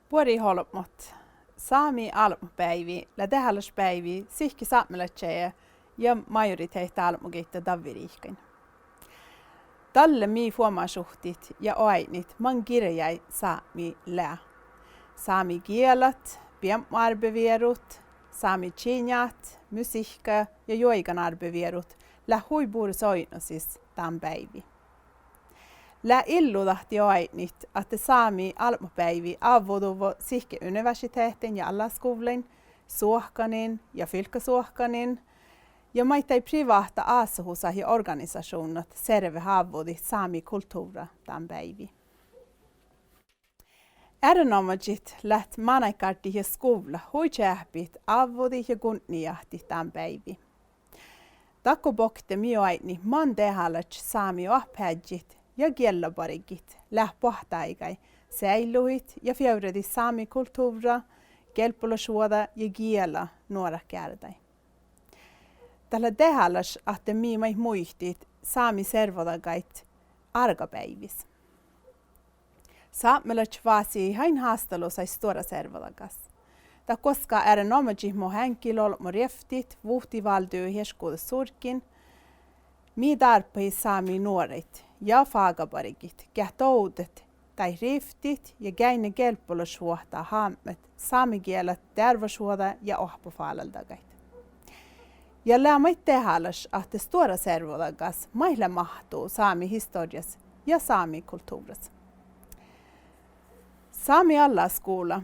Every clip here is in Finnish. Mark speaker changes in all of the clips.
Speaker 1: Puori holmot. Saami almupäivi, lädehälläspäivi, sihki saamelatsejä ja majoriteetta almugitta davviriihkin. Talle mii fuomasuhtit ja ainit man kirjai saami lää. Saami kielat, piemmarbeverut, saami tjinjat, musiikka ja joiganarbeverut lä huibur soinosis tämän päivi. Lä illudahti ainit, että saami almupäivi avoduvo sihke universiteetin ja alaskoulin, suohkanin ja fylkasuohkanin, ja maitai privaata asuhusa ja organisationat serve havodi saami kulttuura tämän päivi. Erinomaisesti läht manaikarti ja skola huikähpit avodi ja kunnijahti tämän päivi. Takko bokte mioaini man dehalach saami oppääjit ja kielabarigit lähpohtaigai säiluhit ja fjäuredi saami kulttuura, kelpolasuoda ja kiela nuora kärdai. Tällä dehalas, että miimai muistit saami servodagait argapäivis. Saamelach vaasi hain haastelussa stora servodagas. Ta koska erinomaisesti henkilöllä rieftit vuhtivaldyy heskuuda surkin, mi tarpei saami nuoret ja fagabarigit kähtoudet tai riftit ja käine kelpolasuhta hammet saamikielet tervasuoda ja ohpofaalaldagait. Ja lämmöit tehalas, että stora servodagas maille mahtuu saami historias ja saami kulttuuras. Saami alaskoula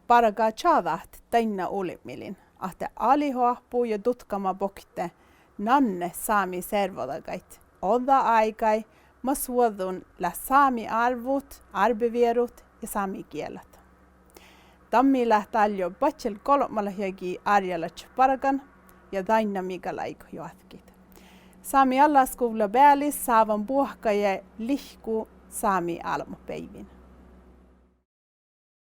Speaker 1: paraga chavat tänne olimilin, että alihoapuu ja tutkama bokte nanne saami servodagait. Oda aikai ma suodun la saami arvut, arbeverut ja saami kielet. Tammi lähtaljo batsel kolmalla hyögi arjalach paragan ja daina migalaiko joatkit. Saami alaskoula päälis saavan puhka ja lihku saami almupäivin.